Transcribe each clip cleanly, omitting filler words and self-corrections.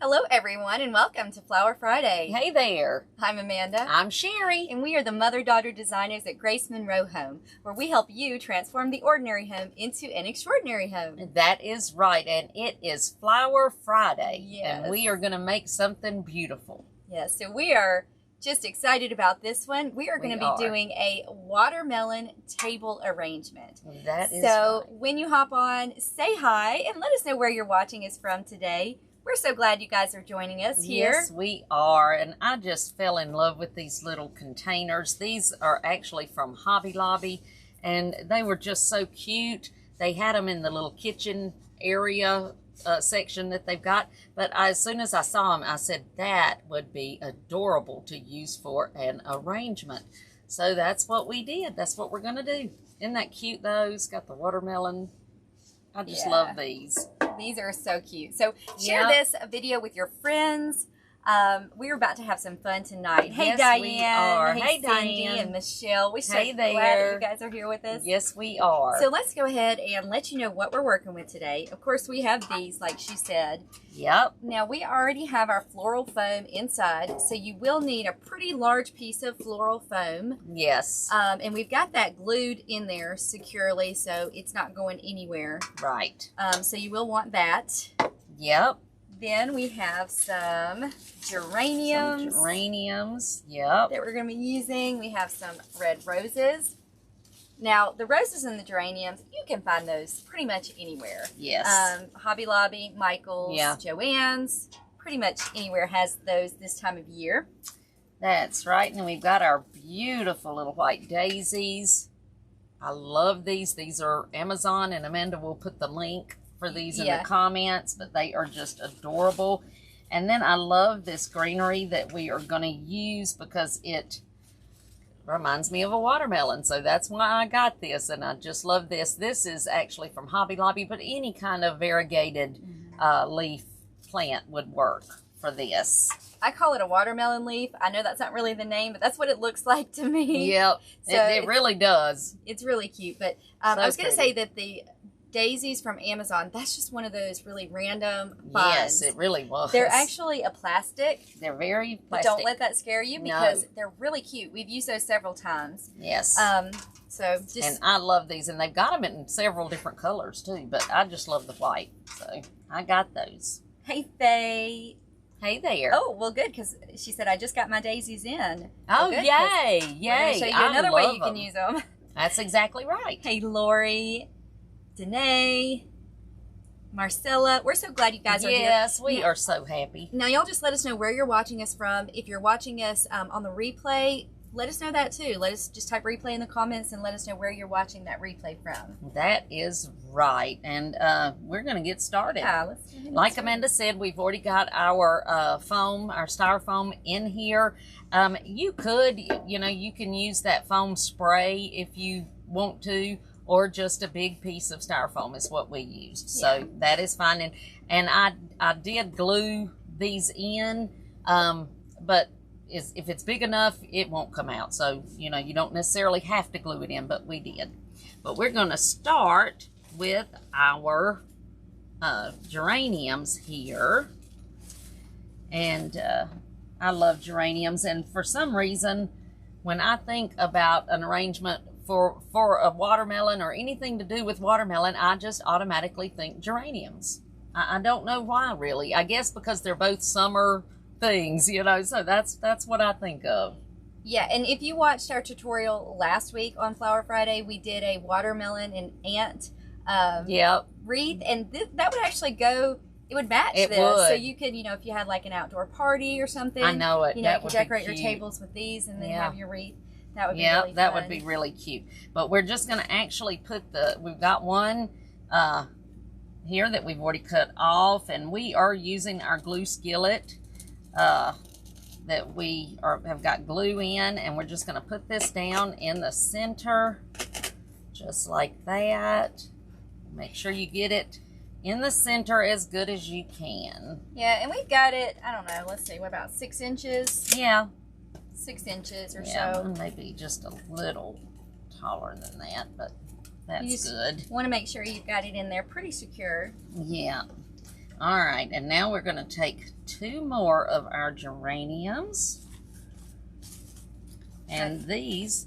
Hello everyone and welcome to Flower Friday. Hey there. I'm Amanda. I'm Sherry. And we are the mother-daughter designers at Monroe Home, where we help you transform the ordinary home into an extraordinary home. That is right, and it is Flower Friday. Yes. And we are going to make something beautiful. Yes, so we are just excited about this one. We are going to be doing a watermelon table arrangement. That is So right. when you hop on, say hi and let us know where you're watching us from today. We're so glad you guys are joining us here. Yes, we are. And I just fell in love with these little containers. These are actually from Hobby Lobby, and they were just so cute. They had them in the little kitchen area section that they've got. But as soon as I saw them, I said that would be adorable to use for an arrangement. So that's what we did. That's what we're going to do. Isn't that cute, though? It's got the watermelon. I just love these. These are so cute. So share this video with your friends. We're about to have some fun tonight. Hey, yes, Diane. we are. Hey, Cindy Diane. and Michelle. We're so Hey glad that you guys are here with us. Yes, we are. So let's go ahead and let you know what we're working with today. Of course, we have these, like she said. Yep. Now, we already have our floral foam inside, so you will need a pretty large piece of floral foam. Yes. And we've got that glued in there securely, so it's not going anywhere. Right. So you will want that. Yep. Then we have some geraniums. Yep. That we're going to be using. We have some red roses. Now, the roses and the geraniums, you can find those pretty much anywhere. Yes. Hobby Lobby, Michael's, Joann's, pretty much anywhere has those this time of year. That's right. And we've got our beautiful little white daisies. I love these. These are Amazon, and Amanda will put the link for these in the comments, but they are just adorable. And then I love this greenery that we are going to use because it reminds me of a watermelon. So that's why I got this, and I just love this. This is actually from Hobby Lobby, but any kind of variegated leaf plant would work for this. I call it a watermelon leaf. I know that's not really the name, but that's what it looks like to me. Yep, so it really does. It's really cute. But I was going to say that the daisies from Amazon, that's just one of those really random finds. Yes, it really was. They're actually a plastic. They're very plastic. But don't let that scare you because they're really cute. We've used those several times. Yes. And I love these, and they've got them in several different colors too, but I just love the white. So I got those. Hey, Faye. Hey there. Oh, well, good, because she said, I just got my daisies in. Oh, good, yay, yay. Show you another way you can use them. That's exactly right. Hey, Lori, Danae, Marcella. We're so glad you guys are here. Yes, we are so happy. Now, y'all just let us know where you're watching us from. If you're watching us on the replay, let us know that too. Let us just type replay in the comments and let us know where you're watching that replay from. That is right. And we're going to get started. Yeah, like Amanda said, we've already got our foam, our styrofoam in here. You could, you can use that foam spray if you want to, or just a big piece of styrofoam is what we used. So that is fine. And I did glue these in, but if it's big enough, it won't come out. So, you don't necessarily have to glue it in, but we did. But we're going to start with our geraniums here. And I love geraniums. And for some reason, when I think about an arrangement for a watermelon or anything to do with watermelon, I just automatically think geraniums. I don't know why, really. I guess because they're both summer things, so that's what I think of. Yeah, and if you watched our tutorial last week on Flower Friday, we did a watermelon and ant wreath, and that would actually go, it would match this. So you could, if you had like an outdoor party or something, I know it. You could decorate your tables with these and then have your wreath. That would be really fun. That would be really cute. But we're just going to actually put we've got one here that we've already cut off, and we are using our glue skillet that we have got glue in, and we're just going to put this down in the center just like that. Make sure you get it in the center as good as you can. Yeah, and we've got it, I don't know, let's see, what about 6 inches? Yeah. 6 inches or yeah, so. Maybe just a little taller than that, but that's good. Want to make sure you've got it in there pretty secure. Yeah. All right, and now we're going to take 2 more of our geraniums. And these...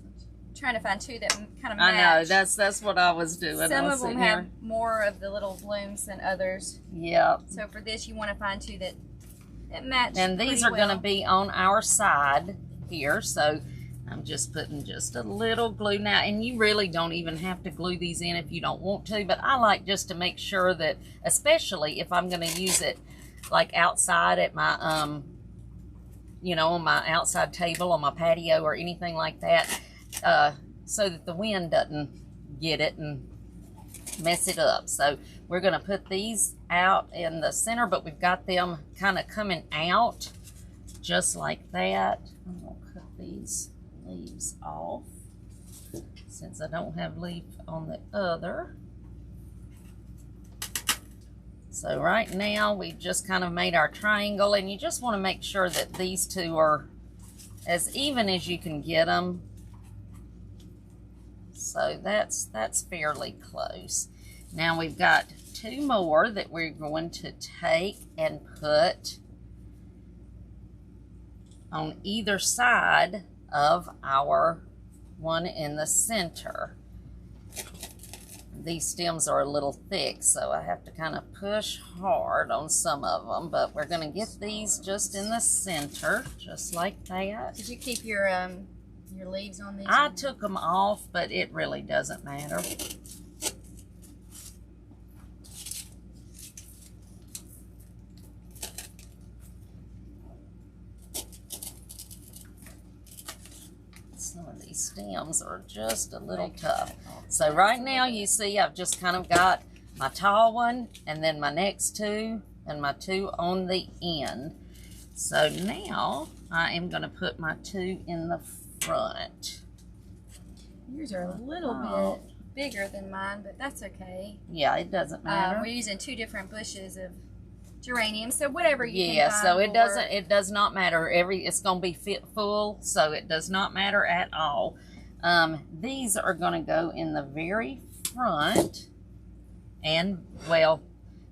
Trying to find 2 that kind of match. I know, that's what I was doing. Some of them have more of the little blooms than others. Yep. So for this, you want to find 2 that match. And these are going to be on our side here, so I'm just putting just a little glue now. And you really don't even have to glue these in if you don't want to, but I like just to make sure that, especially if I'm going to use it like outside at my, you know, on my outside table, on my patio or anything like that, so that the wind doesn't get it and mess it up. So we're going to put these out in the center, but we've got them kind of coming out just like that. I'm going to cut these leaves off since I don't have leaf on the other. So right now we've just kind of made our triangle, and you just want to make sure that these 2 are as even as you can get them. So that's fairly close. Now we've got 2 more that we're going to take and put on either side of our one in the center. These stems are a little thick, so I have to kind of push hard on some of them, but we're going to get these just in the center, just like that. Did you keep your leaves on these? I took them off, but it really doesn't matter. Some of these stems are just a little tough. So right now you see I've just kind of got my tall one and then my next 2 and my 2 on the end. So now I am going to put my 2 in the front. Yours are a little bit bigger than mine, but that's okay. Yeah, it doesn't matter. We're using 2 different bushes of geranium, so whatever you can find. So it does not matter. It's going to be full, so it does not matter at all. These are going to go in the very front, and well,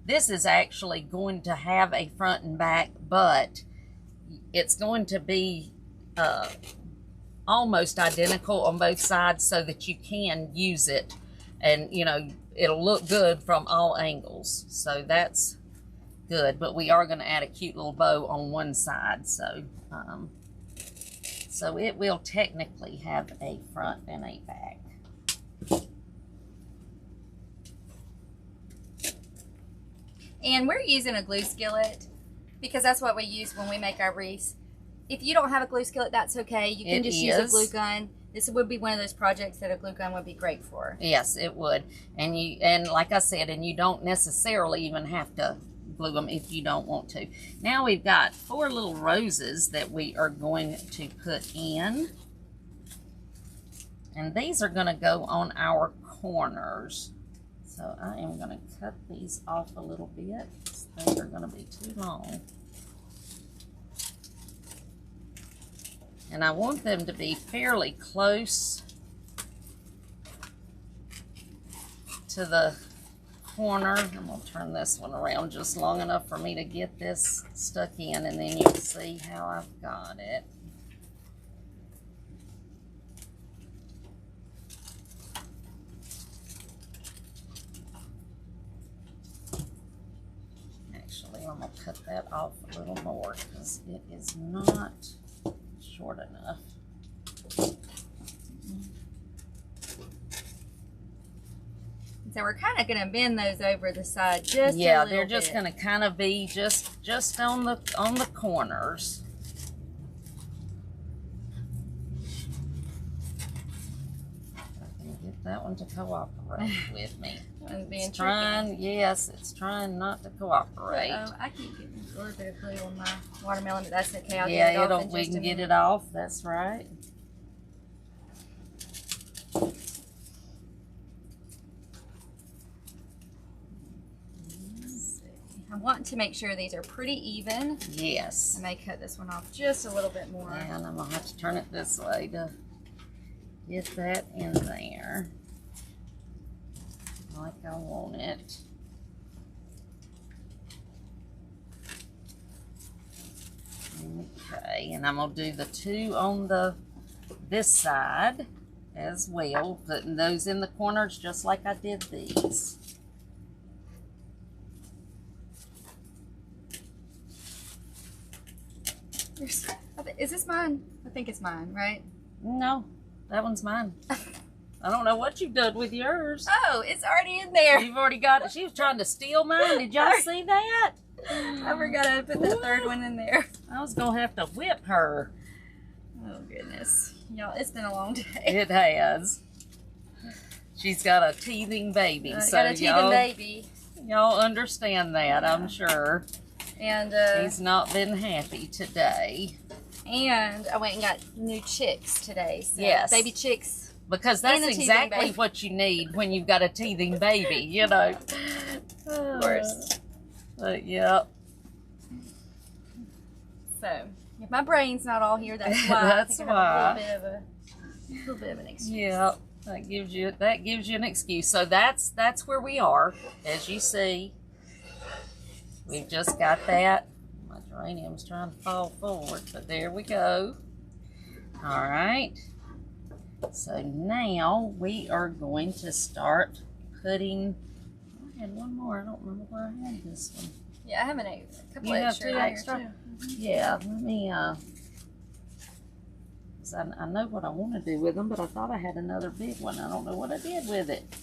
this is actually going to have a front and back, but it's going to be almost identical on both sides so that you can use it, and you know, it'll look good from all angles. So that's good, but we are going to add a cute little bow on one side, so so it will technically have a front and a back. And we're using a glue skillet because that's what we use when we make our wreaths. If you don't have a glue skillet, that's okay. You can just use a glue gun. This would be one of those projects that a glue gun would be great for. Yes, it would. And like I said, and you don't necessarily even have to glue them if you don't want to. Now we've got 4 little roses that we are going to put in. And these are going to go on our corners. So I am going to cut these off a little bit. They are going to be too long. And I want them to be fairly close to the corner. I'm going to turn this one around just long enough for me to get this stuck in, and then you'll see how I've got it. Actually, I'm going to cut that off a little more because it is not short enough. So we're kind of going to bend those over the side just a little bit. Yeah, they're just going to kind of be just on the corners. I'm going to get that one to cooperate with me. It's trying, yes, it's trying not to cooperate. I keep getting a little bit of glue on my watermelon, but that's okay. I'll yeah, get it off we can get it off. That's right. I want to make sure these are pretty even. Yes. I may cut this one off just a little bit more. And I'm going to have to turn it this way to get that in there like I want it. Okay, and I'm going to do the 2 on this side as well, putting those in the corners just like I did these. Is this mine? I think it's mine, right? No, that one's mine. I don't know what you've done with yours. Oh, it's already in there. You've already got it. She was trying to steal mine. Did y'all see that? I forgot I put that third one in there. I was going to have to whip her. Oh, goodness. Y'all, it's been a long day. It has. She's got a teething baby. So got a teething baby. Y'all understand that, I'm sure. And he's not been happy today. And I went and got new chicks today. So yes. Baby chicks. Because that's exactly what you need when you've got a teething baby, you know. Of course. But, yeah. So, if my brain's not all here, that's why. That's I why. have a little bit of an excuse. Yeah, that gives you an excuse. So that's where we are, as you see. We've just got that. My geranium's trying to fall forward, but there we go. All right. So now we are going to start putting. I had one more. I don't remember where I had this one. Yeah, I have a couple you extra. You have 2 extra? Mm-hmm. Yeah, let me, I know what I want to do with them, but I thought I had another big one. I don't know what I did with it.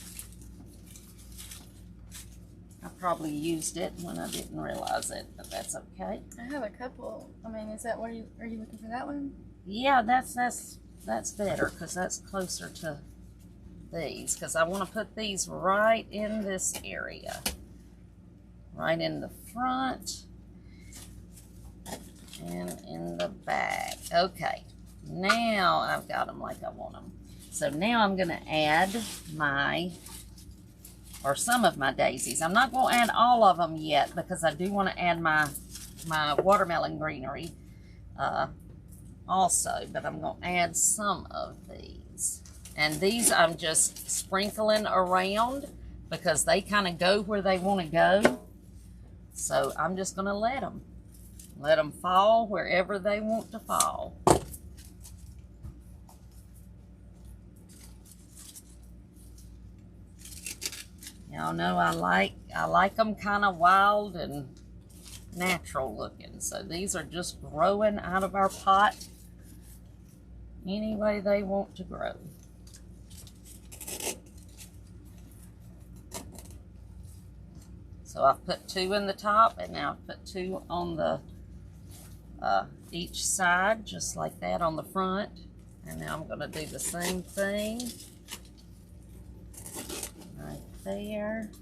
I probably used it when I didn't realize it, but that's okay. I have a couple. I mean, is that are you looking for that one? Yeah, that's better because that's closer to these, because I want to put these right in this area. Right in the front and in the back. Okay, now I've got them like I want them. So now I'm going to add some of my daisies. I'm not going to add all of them yet because I do want to add my watermelon greenery also, but I'm going to add some of these. And these I'm just sprinkling around because they kind of go where they want to go. So I'm just going to let them fall wherever they want to fall. Y'all know I like them kind of wild and natural looking. So these are just growing out of our pot any way they want to grow. So I've put 2 in the top, and now I've put 2 on the each side, just like that on the front. And now I'm going to do the same thing right there.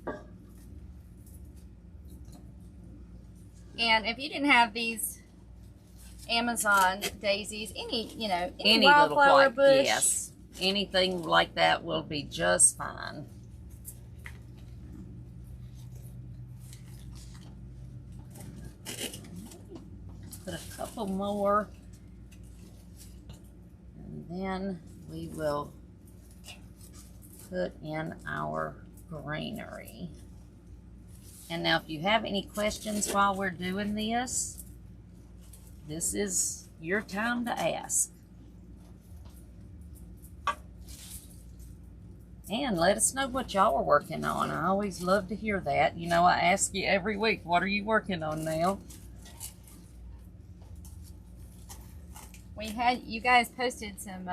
And if you didn't have these Amazon daisies, any any wildflower bush, yes, anything like that will be just fine. Put a couple more, and then we will put in our greenery. And now if you have any questions while we're doing this is your time to ask. And let us know what y'all are working on. I always love to hear that. You know, I ask you every week, what are you working on now? You guys posted some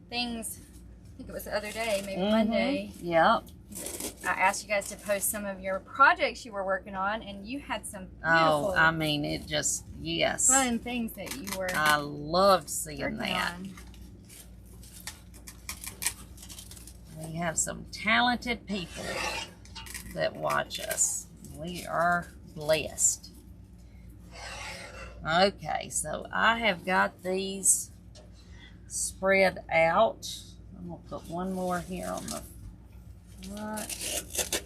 things, I think it was the other day, maybe Monday. Yep. I asked you guys to post some of your projects you were working on, and you had some beautiful, I mean, it just, yes. fun things that you were I loved seeing that. On. We have some talented people that watch us. We are blessed. Okay, so I have got these spread out. I'm going to put one more here on the front.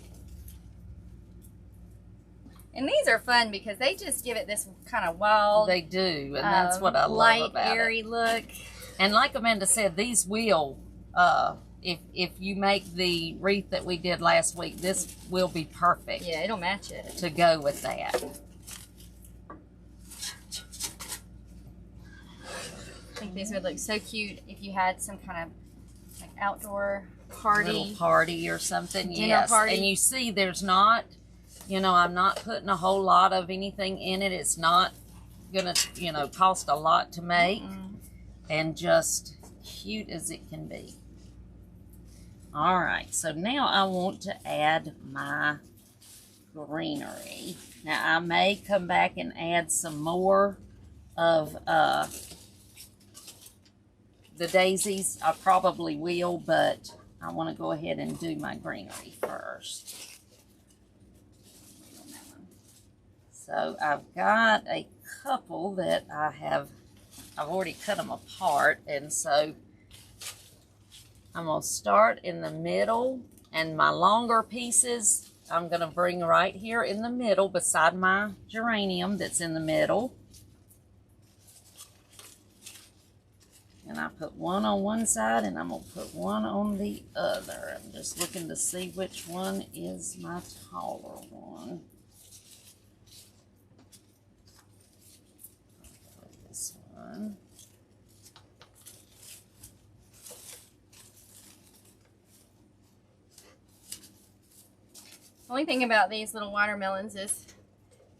And these are fun because they just give it this kind of wild. They do, and that's what I love light, about it. airy look. And like Amanda said, these will, if you make the wreath that we did last week, this will be perfect. Yeah, it'll match it. To go with that. think these would look so cute if you had some kind of like outdoor party. Little party or something. Dinner party. And you see there's not, you know, I'm not putting a whole lot of anything in it. It's not gonna, you know, cost a lot to make. And just cute as it can be. All right, so now I want to add my greenery. Now I may come back and add some more of the daisies. I probably will, but I want to go ahead and do my greenery first. So I've got a couple that I've already cut them apart, and so I'm going to start in the middle, and my longer pieces I'm going to bring right here in the middle beside my geranium that's in the middle. And I put one on one side, and I'm going to put one on the other. I'm just looking to see which one is my taller one. This one. The only thing about these little watermelons is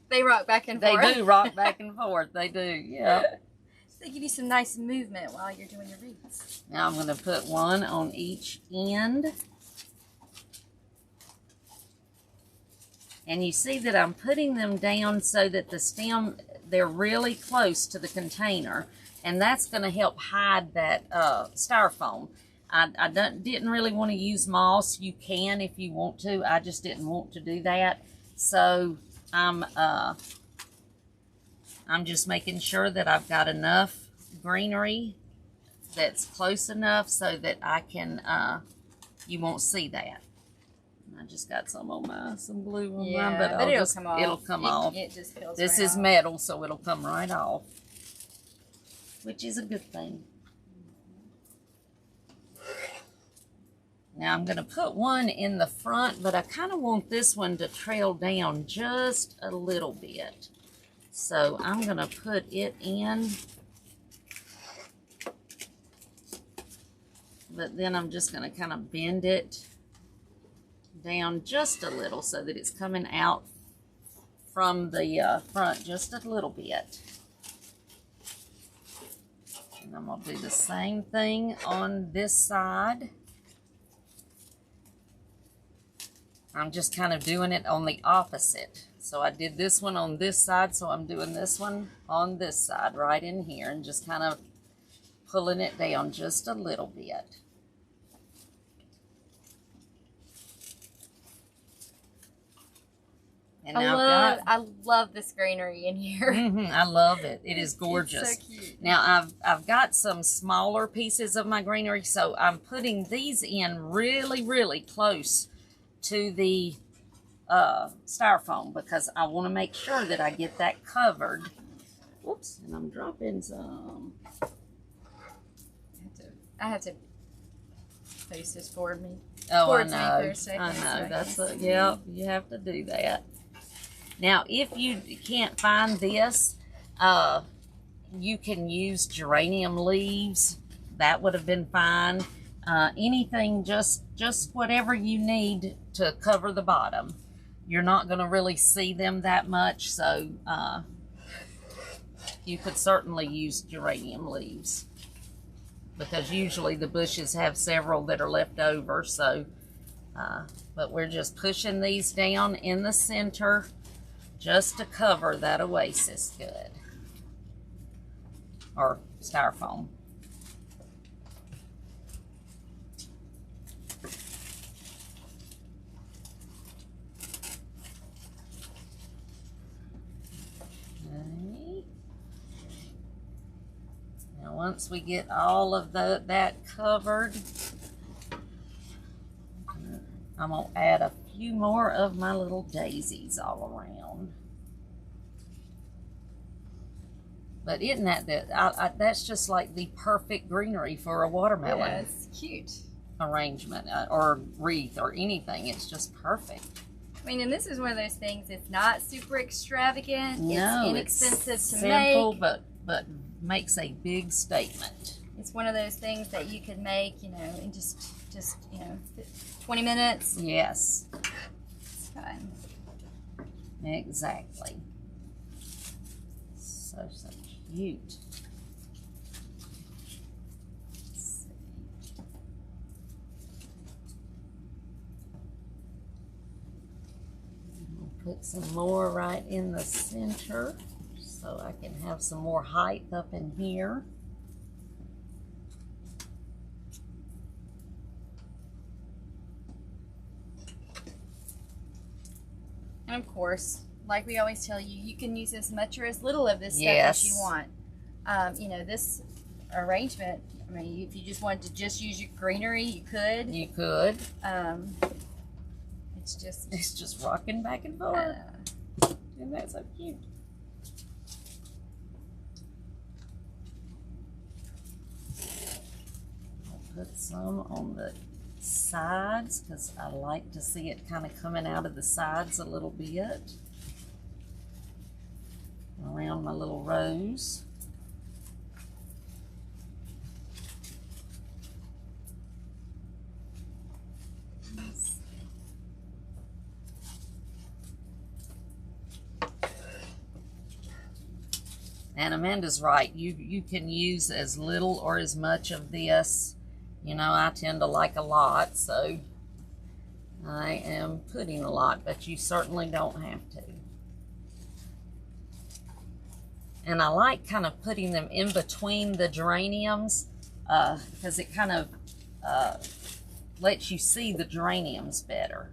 they rock back and forth. They do rock back and forth. They do, yeah. They give you some nice movement while you're doing your wreaths. Now I'm going to put one on each end. And you see that I'm putting them down so that the stem, they're really close to the container. And that's going to help hide that styrofoam. I didn't really want to use moss. You can if you want to. I just didn't want to do that. So I'm just making sure that I've got enough greenery that's close enough so that I can, you won't see that. I just got some on some glue on mine, but it'll come off. It'll come off. It just peels This right is off. metal, so it'll come right off, which is a good thing. Now I'm going to put one in the front, but I kind of want this one to trail down just a little bit. So I'm going to put it in, but then I'm just going to kind of bend it down just a little so that it's coming out from the front just a little bit. And I'm going to do the same thing on this side. I'm just kind of doing it on the opposite. So I did this one on this side, so I'm doing this one on this side right in here and just kind of pulling it down just a little bit. And I love this greenery in here. I love it. It is gorgeous. It's so cute. Now I've got some smaller pieces of my greenery, so I'm putting these in really, really close to the styrofoam because I want to make sure that I get that covered. Whoops, and I'm dropping some. I have to face this toward me. Oh, I Me know. for a second, I know. so That's yeah. You have to do that. Now, if you can't find this, you can use geranium leaves. That would have been fine. Anything, just whatever you need to cover the bottom. You're not going to really see them that much, so you could certainly use geranium leaves because usually the bushes have several that are left over. So, but we're just pushing these down in the center just to cover that oasis good, or styrofoam. Once we get all of that covered, I'm going to add a few more of my little daisies all around. But isn't that's just like the perfect greenery for a watermelon. Yeah, it's cute. Arrangement or wreath or anything. It's just perfect. I mean, and this is one of those things, it's not super extravagant. No, it's inexpensive it's to simple, make. but makes a big statement. It's one of those things that you could make, you know, in just 20 minutes. Yes. It's fun. Exactly. So cute. Let's see. I'll put some more right in the center so I can have some more height up in here. And of course, like we always tell you, you can use as much or as little of this stuff as you want. You know, this arrangement, I mean, if you just wanted to just use your greenery, you could. You could. It's just rocking back and forth. Isn't that so cute? I'll put some on the sides because I like to see it kind of coming out of the sides a little bit around my little rose. And Amanda's right. You can use as little or as much of this. You know, I tend to like a lot, so I am putting a lot, but you certainly don't have to. And I like kind of putting them in between the geraniums because it kind of lets you see the geraniums better.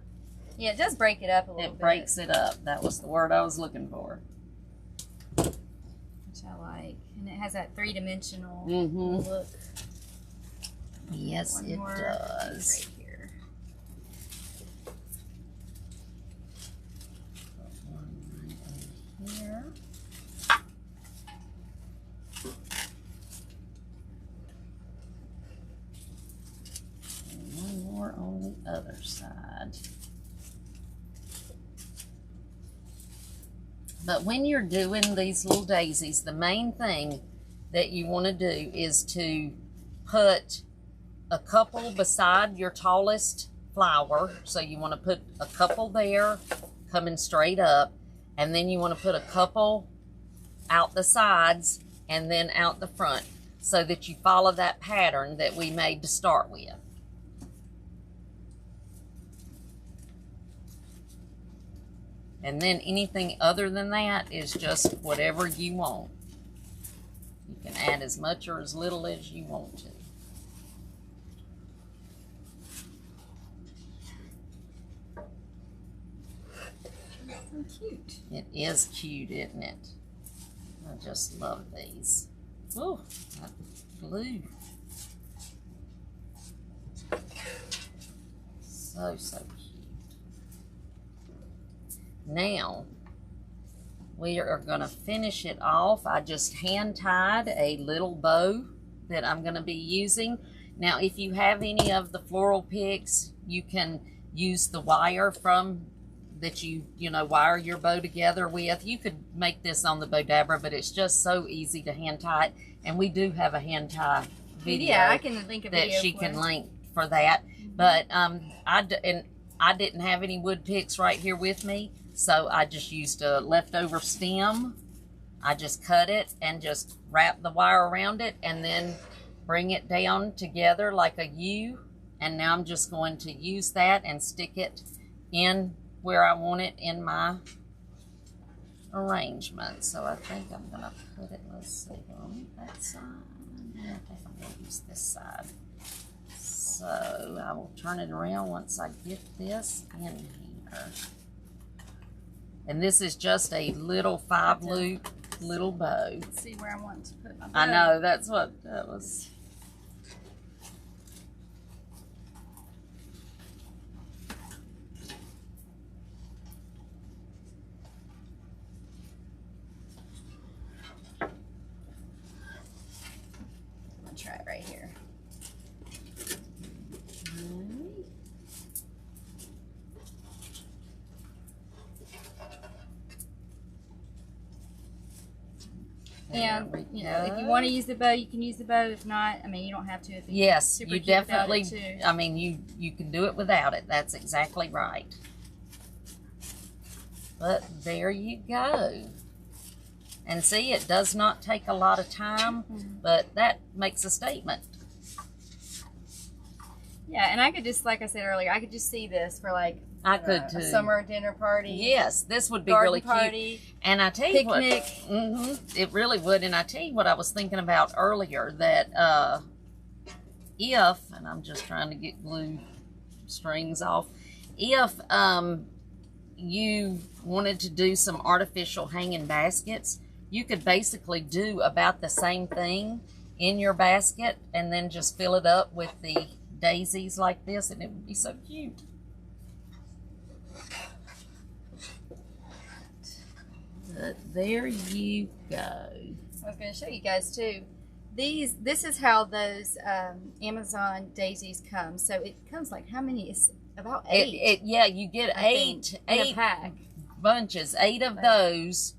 Yeah, it does break it up a little bit. It breaks it up. That was the word I was looking for. Which I like. And it has that three-dimensional look. Yes, it does. Right here. Put one right over here. And one more on the other side. But when you're doing these little daisies, the main thing that you want to do is to put a couple beside your tallest flower. So you want to put a couple there coming straight up, and then you want to put a couple out the sides and then out the front so that you follow that pattern that we made to start with. And then anything other than that is just whatever you want. You can add as much or as little as you want to. So cute. It is cute, isn't it? I just love these. Oh, that blue. So cute. Now, we are going to finish it off. I just hand tied a little bow that I'm going to be using. Now, if you have any of the floral picks, you can use the wire from that you wire your bow together with. You could make this on the Bodabra, but it's just so easy to hand tie it. And we do have a hand tie video. Yeah, I can link a video that she can link for that. But I didn't have any wood picks right here with me, so I just used a leftover stem. I just cut it and just wrap the wire around it and then bring it down together like a U. And now I'm just going to use that and stick it in where I want it in my arrangement. So I think I'm going to put it, let's see, on that side. I think I'm going to use this side. So I will turn it around once I get this in here. And this is just a little 5-loop little bow. Let's see where I want to put my bow. I know, that's what that was. I'll try it right here. And you know, if you want to use the bow, you can use the bow. If not, I mean, you don't have to. If it's yes, super you cute definitely. without it too. I mean, you can do it without it. That's exactly right. But there you go. And see, it does not take a lot of time, but that makes a statement. Yeah, and I could just, like I said earlier, I could just see this for like a summer dinner party. Yes, this would be really cute. And I tell you picnic. What, it really would. And I tell you what I was thinking about earlier, that if, and I'm just trying to get glue strings off, if you wanted to do some artificial hanging baskets, you could basically do about the same thing in your basket and then just fill it up with the daisies like this, and it would be so cute. But there you go. I was going to show you guys too. This is how those Amazon daisies come. So it comes like how many? It's about 8. Yeah, you get eight pack. Bunches, 8 of those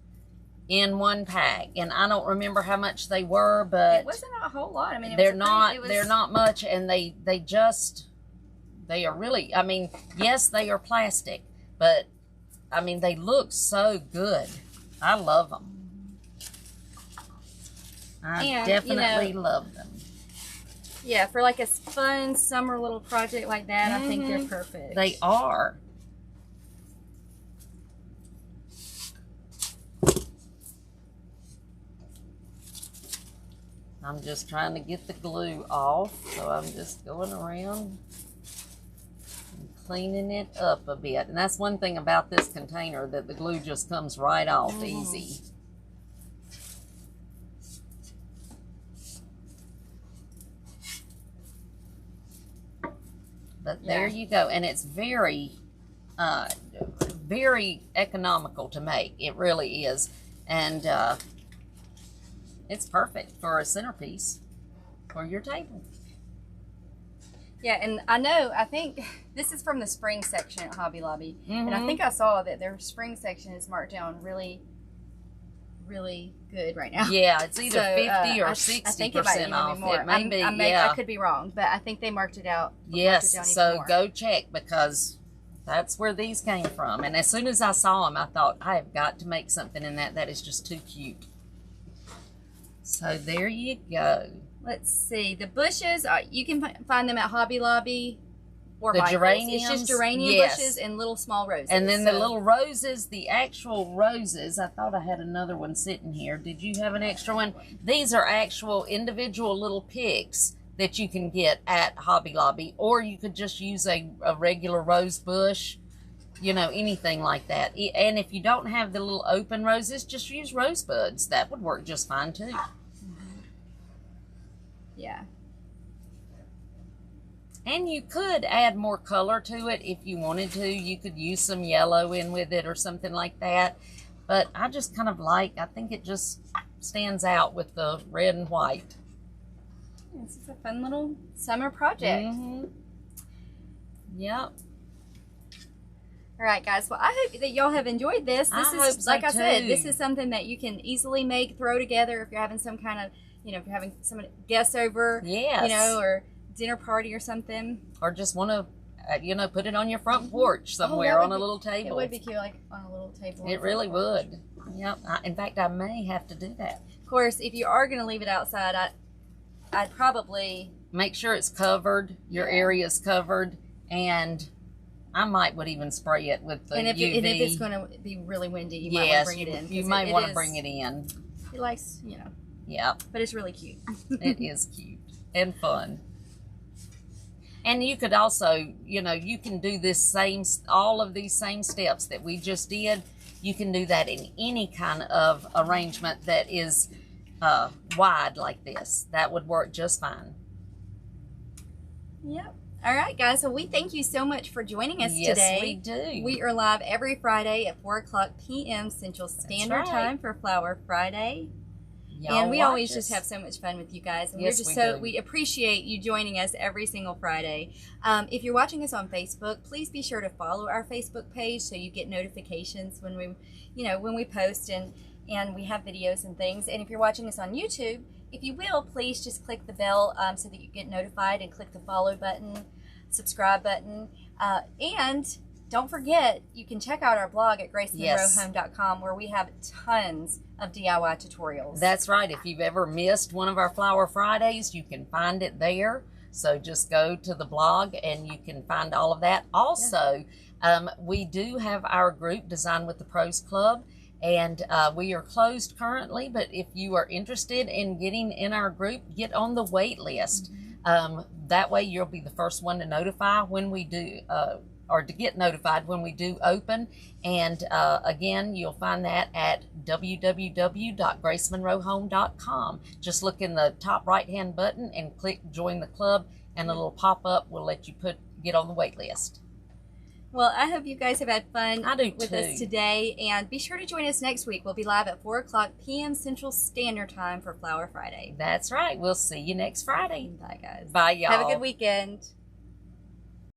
in one pack, and I don't remember how much they were, but it wasn't a whole lot. I mean, they're not much, and they are really. I mean, yes, they are plastic, but I mean, they look so good. I love them. I definitely love them. Yeah, for like a fun summer little project like that, I think they're perfect. They are. I'm just trying to get the glue off, so I'm just going around and cleaning it up a bit. And that's one thing about this container, that the glue just comes right off easy. But there you go. And it's very, very economical to make. It really is. And it's perfect for a centerpiece for your table. Yeah, and I think this is from the spring section at Hobby Lobby. And I think I saw that their spring section is marked down really, really good right now. Yeah, it's either 50 or 60% off. More. It may be, I could be wrong, but I think they marked it out. Yes, so go check, because that's where these came from. And as soon as I saw them, I thought, I have got to make something in that. That is just too cute. So there you go. Let's see. The bushes, you can find them at Hobby Lobby or the geraniums. It's just geranium bushes and little small roses. And then the little roses, the actual roses. I thought I had another one sitting here. Did you have an extra one? These are actual individual little picks that you can get at Hobby Lobby, or you could just use a regular rose bush, you know, anything like that. And if you don't have the little open roses, just use rosebuds. That would work just fine too. Yeah. And you could add more color to it if you wanted to. You could use some yellow in with it or something like that. But I just kind of I think it just stands out with the red and white. This is a fun little summer project. Yep. All right, guys. Well, I hope that y'all have enjoyed this. This is, like I said, this is something that you can easily make, throw together if you're having some kind of, you know, if you're having some guests over, you know, or dinner party or something. Or just want to, you know, put it on your front porch somewhere on a little table. It would be cute, like on a little table. It really would. Yep. In fact, I may have to do that. Of course, if you are going to leave it outside, I'd probably make sure it's covered. Your area's covered, and I would even spray it with the UV. And if it's going to be really windy, you might want to bring it in. You might want to bring it in. It likes, you know. Yeah. But it's really cute. It is cute and fun. And you could also, you know, you can do all of these same steps that we just did. You can do that in any kind of arrangement that is wide like this. That would work just fine. Yep. All right, guys. So we thank you so much for joining us today. Yes, we do. We are live every Friday at 4:00 p.m. Central Standard Time for Flower Friday. And we always just have so much fun with you guys. And we appreciate you joining us every single Friday. If you're watching us on Facebook, please be sure to follow our Facebook page so you get notifications when we post. and we have videos and things. And if you're watching us on YouTube, if you will, please just click the bell so that you get notified, and click the follow button, subscribe button, and don't forget, you can check out our blog at gracemonroehome.com, where we have tons of DIY tutorials. That's right. If you've ever missed one of our Flower Fridays, you can find it there. So just go to the blog and you can find all of that. Also, we do have our group, Design with the Pros Club, and we are closed currently, but if you are interested in getting in our group, get on the wait list. That way you'll be the first one to notify when we do, or to get notified when we do open. And again, you'll find that at www.gracemonroehome.com. Just look in the top right-hand button and click Join the Club, and a little pop-up will let you get on the wait list. Well, I hope you guys have had fun with us today, and be sure to join us next week. We'll be live at 4:00 p.m. Central Standard Time for Flower Friday. That's right. We'll see you next Friday. Bye, guys. Bye, y'all. Have a good weekend.